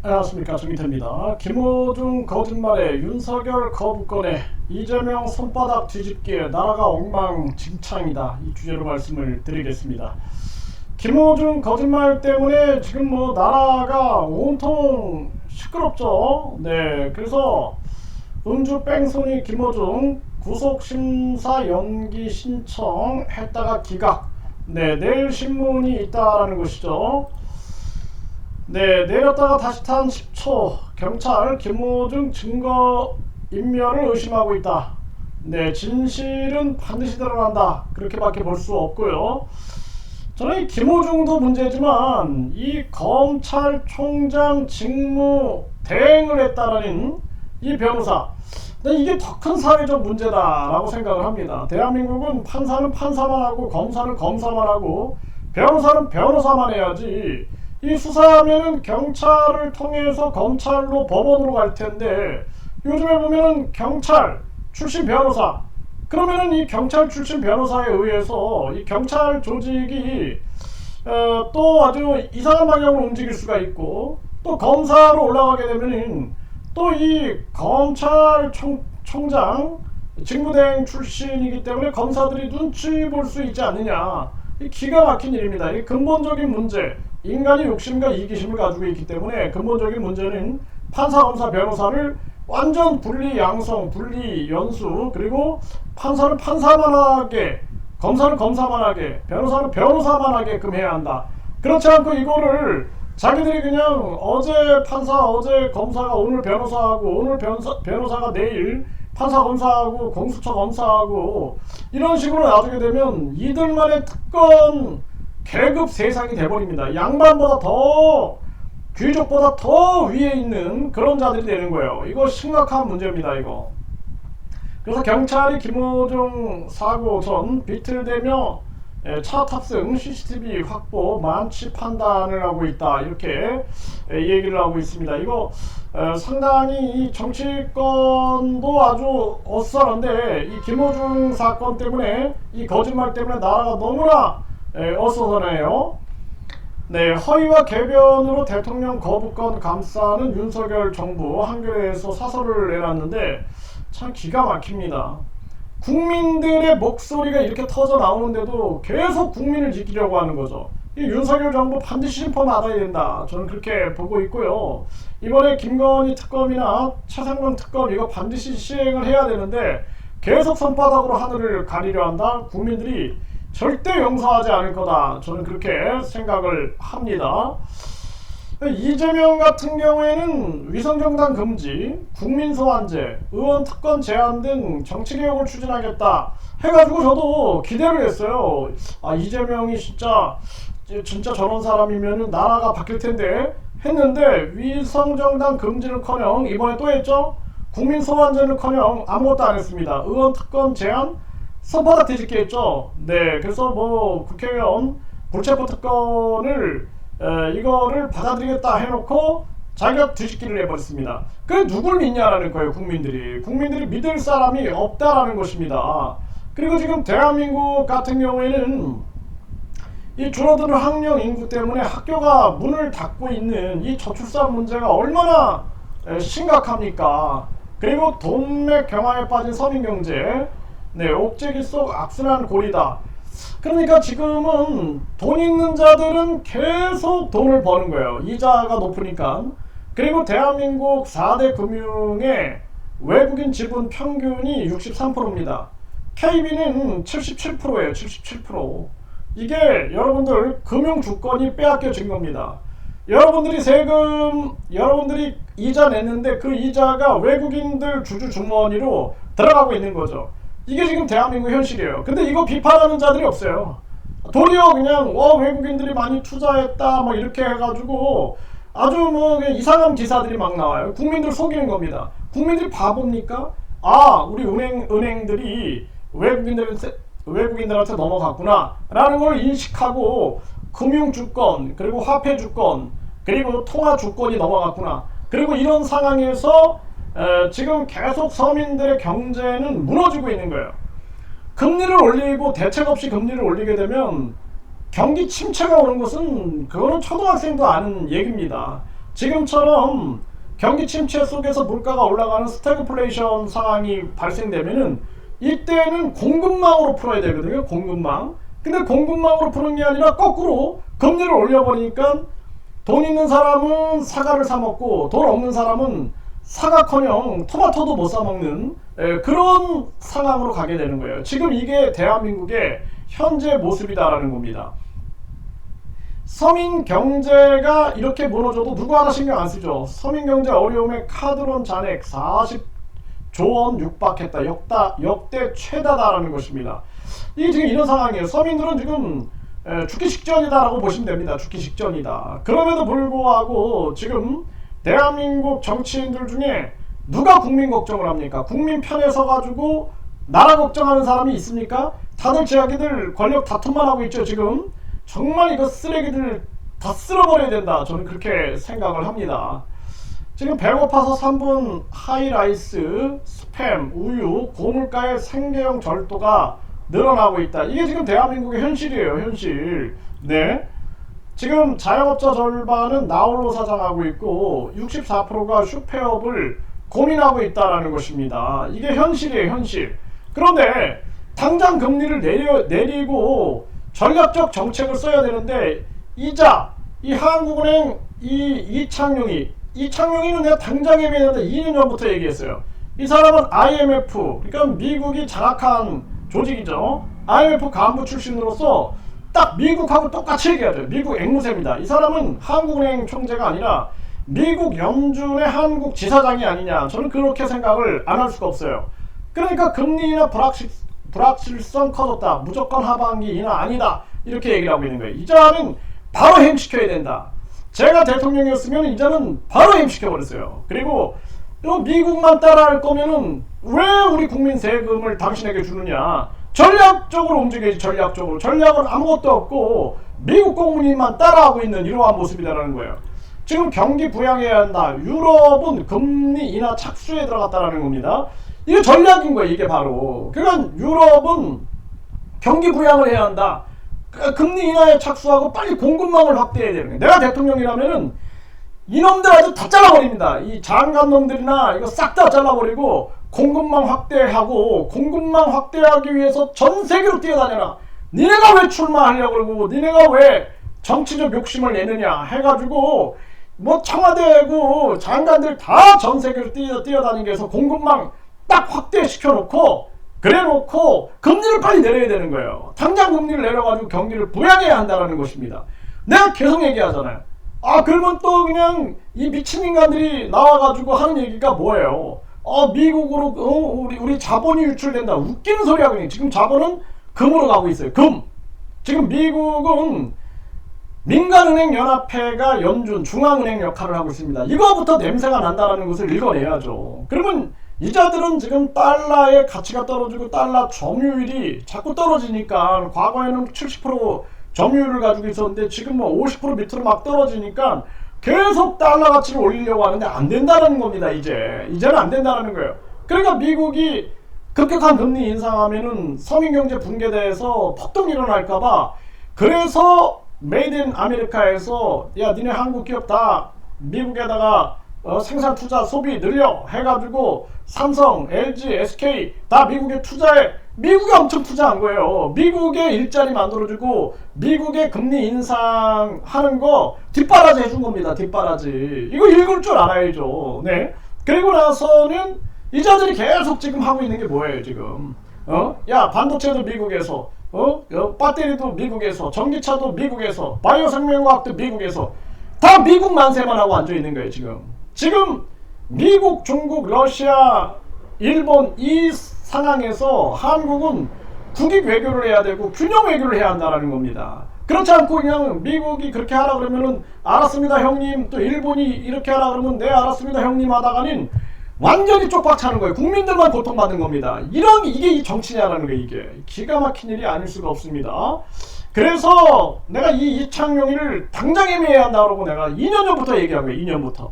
안녕하십니까, 정기태입니다. 김호중 거짓말에 윤석열 거부권에 이재명 손바닥 뒤집기에 나라가 엉망진창이다, 이 주제로 말씀을 드리겠습니다. 김호중 거짓말 때문에 지금 나라가 온통 시끄럽죠. 네, 그래서 음주 뺑소니 김호중 구속심사 연기 신청했다가 기각. 네, 내일 신문이 있다라는 것이죠. 네, 내렸다가 다시 탄 10초. 경찰 김호중 증거 인멸을 의심하고 있다. 네, 진실은 반드시 드러난다, 그렇게밖에 볼 수 없고요. 저는 이 김호중도 문제지만 이 검찰총장 직무 대행을 했다라는 이 변호사, 이게 더 큰 사회적 문제다라고 생각을 합니다. 대한민국은 판사는 판사만 하고 검사는 검사만 하고 변호사는 변호사만 해야지, 이 수사하면은 경찰을 통해서 검찰로 법원으로 갈 텐데, 요즘에 보면은 경찰 출신 변호사, 그러면은 이 경찰 출신 변호사에 의해서 이 경찰 조직이 또 아주 이상한 방향으로 움직일 수가 있고, 또 검사로 올라가게 되면은 또 이 검찰총장 직무대행 출신이기 때문에 검사들이 눈치 볼 수 있지 않느냐, 이 기가 막힌 일입니다. 이 근본적인 문제, 인간이 욕심과 이기심을 가지고 있기 때문에 근본적인 문제는 판사, 검사, 변호사를 완전 분리 양성, 분리 연수, 그리고 판사는 판사만 하게, 검사는 검사만 하게, 변호사는 변호사만 하게끔 해야 한다. 그렇지 않고 이거를 자기들이 그냥 어제 판사, 어제 검사가 오늘 변호사하고, 오늘 변호사가 내일 판사 검사하고 공수처 검사하고, 이런 식으로 놔두게 되면 이들만의 특권 계급 세상이 돼버립니다. 양반보다 더, 귀족보다 더 위에 있는 그런 자들이 되는 거예요. 이거 심각한 문제입니다, 이거. 그래서 경찰이 김호중 사고 전 비틀대며 차 탑승, CCTV 확보, 만취 판단을 하고 있다, 이렇게 얘기를 하고 있습니다. 이거 상당히 이 정치권도 아주 어수선한데, 이 김호중 사건 때문에, 이 거짓말 때문에 나라가 너무나 어수선해요. 네, 허위와 궤변으로 대통령 거부권 감싸는 윤석열 정부, 한겨레에서 사설을 내놨는데 참 기가 막힙니다. 국민들의 목소리가 이렇게 터져 나오는데도 계속 국민을 지키려고 하는 거죠. 이 윤석열 정부 반드시 심판받아야 된다, 저는 그렇게 보고 있고요. 이번에 김건희 특검이나 최상병 특검, 이거 반드시 시행을 해야 되는데 계속 손바닥으로 하늘을 가리려 한다. 국민들이 절대 용서하지 않을 거다, 저는 그렇게 생각을 합니다. 이재명 같은 경우에는 위성정당 금지, 국민소환제, 의원 특권 제한 등 정치개혁을 추진하겠다 해가지고 저도 기대를 했어요. 아, 이재명이 진짜 저런 사람이면은 나라가 바뀔 텐데 했는데, 위성정당 금지는커녕 이번에 또 했죠. 국민소환제는커녕 아무것도 안 했습니다. 의원 특권 제한 손바닥 뒤집기 했죠. 네, 그래서 국회의원 불체포 특권을 이거를 받아들이겠다 해놓고 자기가 뒤집기를 해버렸습니다. 그래, 누굴 믿냐라는 거예요. 국민들이 믿을 사람이 없다라는 것입니다. 그리고 지금 대한민국 같은 경우에는 이 줄어드는 학령 인구 때문에 학교가 문을 닫고 있는 이 저출산 문제가 얼마나 심각합니까? 그리고 동맥 경화에 빠진 서민경제, 네, 옥죄기 속 악순환 고리다. 그러니까 지금은 돈 있는 자들은 계속 돈을 버는 거예요. 이자가 높으니까. 그리고 대한민국 4대 금융의 외국인 지분 평균이 63%입니다. KB는 77%예요. 77%. 이게 여러분들 금융 주권이 빼앗겨진 겁니다. 여러분들이 여러분들이 이자 냈는데 그 이자가 외국인들 주주 주머니로 들어가고 있는 거죠. 이게 지금 대한민국 현실이에요. 근데 이거 비판하는 자들이 없어요. 도리어 그냥 외국인들이 많이 투자했다 막 이렇게 해가지고 아주 이상한 기사들이 막 나와요. 국민들 속이는 겁니다. 국민들이 바보입니까? 아, 우리 은행들이 외국인들한테 넘어갔구나 라는 걸 인식하고, 금융주권, 그리고 화폐주권, 그리고 통화주권이 넘어갔구나. 그리고 이런 상황에서 지금 계속 서민들의 경제는 무너지고 있는 거예요. 금리를 올리고 대책 없이 금리를 올리게 되면 경기 침체가 오는 것은 그거는 초등학생도 아는 얘기입니다. 지금처럼 경기 침체 속에서 물가가 올라가는 스태그플레이션 상황이 발생되면은 이때는 공급망으로 풀어야 되거든요. 공급망. 근데 공급망으로 푸는 게 아니라 거꾸로 금리를 올려버리니까 돈 있는 사람은 사과를 사 먹고 돈 없는 사람은 사과커녕 토마토도 못 사 먹는 그런 상황으로 가게 되는 거예요. 지금 이게 대한민국의 현재 모습이다라는 겁니다. 서민 경제가 이렇게 무너져도 누구 하나 신경 안 쓰죠. 서민 경제 어려움에 카드론 잔액 40조 원 육박했다. 역대 최다다라는 것입니다. 이게 지금 이런 상황이에요. 서민들은 지금 죽기 직전이다라고 보시면 됩니다. 죽기 직전이다. 그럼에도 불구하고 지금 대한민국 정치인들 중에 누가 국민 걱정을 합니까? 국민 편에 서가지고 나라 걱정하는 사람이 있습니까? 다들 제자기들 권력 다툼만 하고 있죠. 지금 정말 이거 쓰레기들 다 쓸어버려야 된다. 저는 그렇게 생각을 합니다. 지금 배고파서 3분 하이라이스, 스팸, 우유, 고물가의 생계형 절도가 늘어나고 있다. 이게 지금 대한민국의 현실이에요. 현실. 네. 지금 자영업자 절반은 나홀로 사장하고 있고 64%가 슈페업을 고민하고 있다라는 것입니다. 이게 현실이에요. 현실. 그런데 당장 금리를 내리고 전략적 정책을 써야 되는데 이자, 이 한국은행 이창용이는 내가 당장 얘기했는데 2년 전부터 얘기했어요. 이 사람은 IMF, 그러니까 미국이 장악한 조직이죠. IMF 간부 출신으로서 딱 미국하고 똑같이 얘기해야 돼요. 미국 앵무새입니다. 이 사람은 한국은행 총재가 아니라 미국 연준의 한국 지사장이 아니냐. 저는 그렇게 생각을 안 할 수가 없어요. 그러니까 금리나 불확실성 커졌다. 무조건 하반기 인하 아니다. 이렇게 얘기를 하고 있는 거예요. 이자는 바로 해임시켜야 된다. 제가 대통령이었으면 이자는 바로 해임시켜버렸어요. 그리고 미국만 따라할 거면은 왜 우리 국민 세금을 당신에게 주느냐. 전략적으로 움직여야지. 전략적으로. 전략은 아무것도 없고 미국 공무원만 따라하고 있는 이러한 모습이다라는 거예요. 지금 경기 부양해야 한다. 유럽은 금리 인하 착수에 들어갔다라는 겁니다. 이게 전략인 거예요. 이게 바로. 그러니까 유럽은 경기 부양을 해야 한다. 금리 인하에 착수하고 빨리 공급망을 확대해야 되는 거예요. 내가 대통령이라면은 이놈들 아주 다 잘라버립니다. 이 장관놈들이나 이거 싹 다 잘라버리고 공급망 확대하고 공급망 확대하기 위해서 전 세계로 뛰어다녀라. 니네가 왜 출마하려고 그러고 니네가 왜 정치적 욕심을 내느냐 해가지고 뭐 청와대고 장관들 다 전 세계로 뛰어다니게 해서 공급망 딱 확대시켜놓고 그래놓고 금리를 빨리 내려야 되는 거예요. 당장 금리를 내려가지고 경기를 부양해야 한다는 것입니다. 내가 계속 얘기하잖아요. 그러면 또 그냥 이 미친 인간들이 나와가지고 하는 얘기가 뭐예요? 미국으로 우리 자본이 유출된다. 웃기는 소리야. 그냥 지금 자본은 금으로 가고 있어요. 금. 지금 미국은 민간은행 연합회가 연준 중앙은행 역할을 하고 있습니다. 이거부터 냄새가 난다는 것을 읽어내야죠. 그러면 이자들은 지금 달러의 가치가 떨어지고 달러 점유율이 자꾸 떨어지니까 과거에는 70% 점유율을 가지고 있었는데 지금 뭐 50% 밑으로 막 떨어지니까 계속 달러 가치를 올리려고 하는데 안 된다는 겁니다. 이제는 안 된다는 거예요. 그러니까 미국이 급격한 금리 인상하면은 서민경제 붕괴돼서 폭동 일어날까봐 그래서 메이드 인 아메리카에서 야 니네 한국 기업 다 미국에다가 생산 투자 소비 늘려 해가지고 삼성, LG, SK 다 미국에 투자해. 미국이 엄청 투자한 거예요. 미국의 일자리 만들어주고 미국의 금리 인상하는 거 뒷바라지 해준 겁니다. 뒷바라지. 이거 읽을 줄 알아야죠. 네. 그리고 나서는 이자들이 계속 지금 하고 있는 게 뭐예요 지금? 야 반도체도 미국에서 배터리도 미국에서 전기차도 미국에서 바이오 생명과학도 미국에서 다 미국 만세만 하고 앉아 있는 거예요 지금 미국, 중국, 러시아, 일본 이 상황에서 한국은 국익 외교를 해야 되고 균형 외교를 해야 한다는 겁니다. 그렇지 않고 그냥 미국이 그렇게 하라 그러면은 알았습니다 형님, 또 일본이 이렇게 하라 그러면 네 알았습니다 형님 하다가는 완전히 쪽박차는 거예요. 국민들만 고통받는 겁니다. 이게 이 정치냐라는 거예요. 이게 기가 막힌 일이 아닐 수가 없습니다. 그래서 내가 이창용이를 당장 해매해야 한다고 내가 2년 전부터 얘기한 거예요. 2년부터.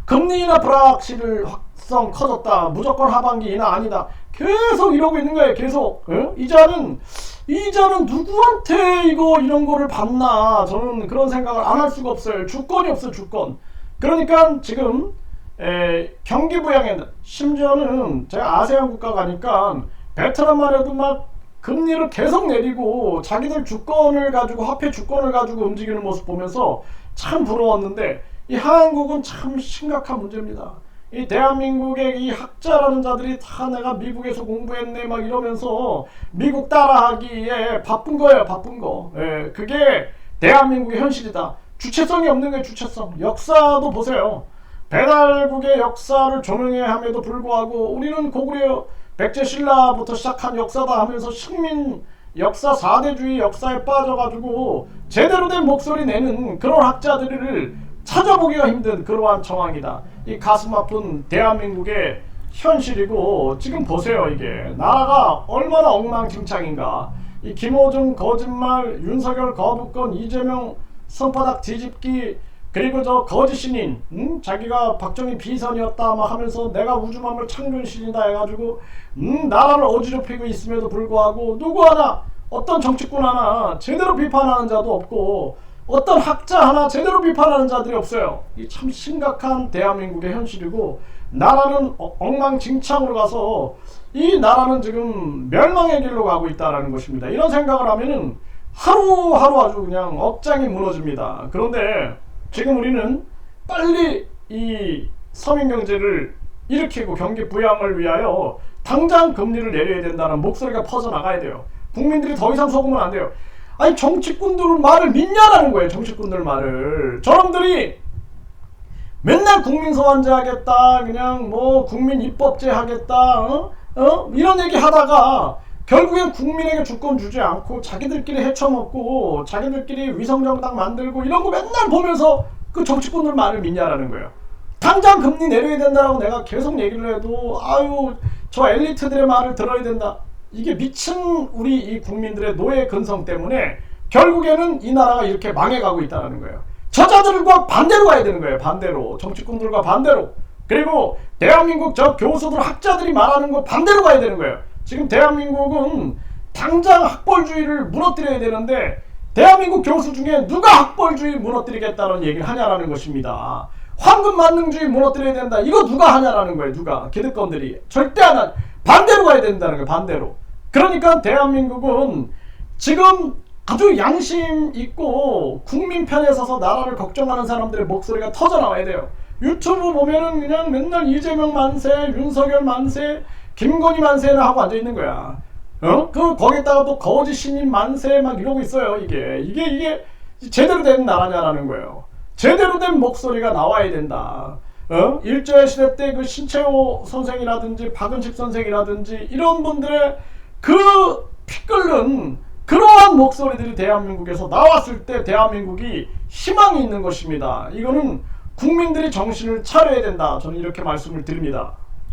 금리 인하 불확실성 커졌다. 무조건 하반기 인하 아니다. 계속 이러고 있는 거예요. 계속. 이자는 이자는 누구한테 이런 거를 받나, 저는 그런 생각을 안 할 수가 없어요. 주권이 없어요, 주권. 그러니까 지금 경기 부양에, 심지어는 제가 아세안 국가 가니까 베트남만 해도 막 금리를 계속 내리고 자기들 주권을 가지고, 화폐 주권을 가지고 움직이는 모습 보면서 참 부러웠는데, 이 한국은 참 심각한 문제입니다. 이 대한민국의 이 학자라는 자들이 다 내가 미국에서 공부했네 막 이러면서 미국 따라하기에 바쁜 거예요, 바쁜 거. 그게 대한민국의 현실이다. 주체성이 없는 거예요, 주체성. 역사도 보세요. 배달국의 역사를 조명해야 함에도 불구하고 우리는 고구려 백제 신라부터 시작한 역사다 하면서 식민 역사 4대주의 역사에 빠져가지고 제대로 된 목소리 내는 그런 학자들을 찾아보기가 힘든 그러한 정황이다. 이 가슴 아픈 대한민국의 현실이고, 지금 보세요. 이게 나라가 얼마나 엉망진창인가. 이 김어준 거짓말, 윤석열 거부권, 이재명 손바닥 뒤집기, 그리고 저 거짓 신인, 자기가 박정희 비선이었다 막 하면서 내가 우주만물 창조신이다 해가지고 나라를 어지럽히고 있음에도 불구하고 누구 하나, 어떤 정치꾼 하나 제대로 비판하는 자도 없고, 어떤 학자 하나 제대로 비판하는 자들이 없어요. 이 참 심각한 대한민국의 현실이고, 나라는 엉망진창으로 가서 이 나라는 지금 멸망의 길로 가고 있다는 것입니다. 이런 생각을 하면은 하루하루 아주 그냥 억장이 무너집니다. 그런데 지금 우리는 빨리 이 서민경제를 일으키고 경기 부양을 위하여 당장 금리를 내려야 된다는 목소리가 퍼져나가야 돼요. 국민들이 더 이상 속으면 안 돼요. 아니, 정치꾼들 말을 믿냐라는 거예요. 정치꾼들 말을. 저놈들이 맨날 국민 소환제 하겠다, 그냥 뭐 국민 입법제 하겠다, 이런 얘기 하다가 결국엔 국민에게 주권 주지 않고 자기들끼리 헤쳐먹고 자기들끼리 위성정당 만들고 이런 거 맨날 보면서 그 정치꾼들 말을 믿냐라는 거예요. 당장 금리 내려야 된다라고 내가 계속 얘기를 해도 아유, 저 엘리트들의 말을 들어야 된다. 이게 미친 우리 이 국민들의 노예 근성 때문에 결국에는 이 나라가 이렇게 망해가고 있다는 거예요. 저자들과 반대로 가야 되는 거예요. 반대로. 정치꾼들과 반대로. 그리고 대한민국 저 교수들, 학자들이 말하는 거 반대로 가야 되는 거예요. 지금 대한민국은 당장 학벌주의를 무너뜨려야 되는데 대한민국 교수 중에 누가 학벌주의 무너뜨리겠다는 얘기를 하냐라는 것입니다. 황금만능주의 무너뜨려야 된다. 이거 누가 하냐라는 거예요. 누가. 기득권들이. 절대 안 한. 반대로 가야 된다는 거예요. 반대로. 그러니까 대한민국은 지금 아주 양심 있고 국민 편에 서서 나라를 걱정하는 사람들의 목소리가 터져나와야 돼요. 유튜브 보면은 그냥 맨날 이재명 만세, 윤석열 만세, 김건희 만세나 하고 앉아있는 거야. 거기다가 또 거짓 신임 만세 막 이러고 있어요. 이게 제대로 된 나라냐라는 거예요. 제대로 된 목소리가 나와야 된다. 일제시대 때 그 신채호 선생이라든지 박은식 선생이라든지 이런 분들의 그 피 끓는 그러한 목소리들이 대한민국에서 나왔을 때 대한민국이 희망이 있는 것입니다. 이거는 국민들이 정신을 차려야 된다. 저는 이렇게 말씀을 드립니다.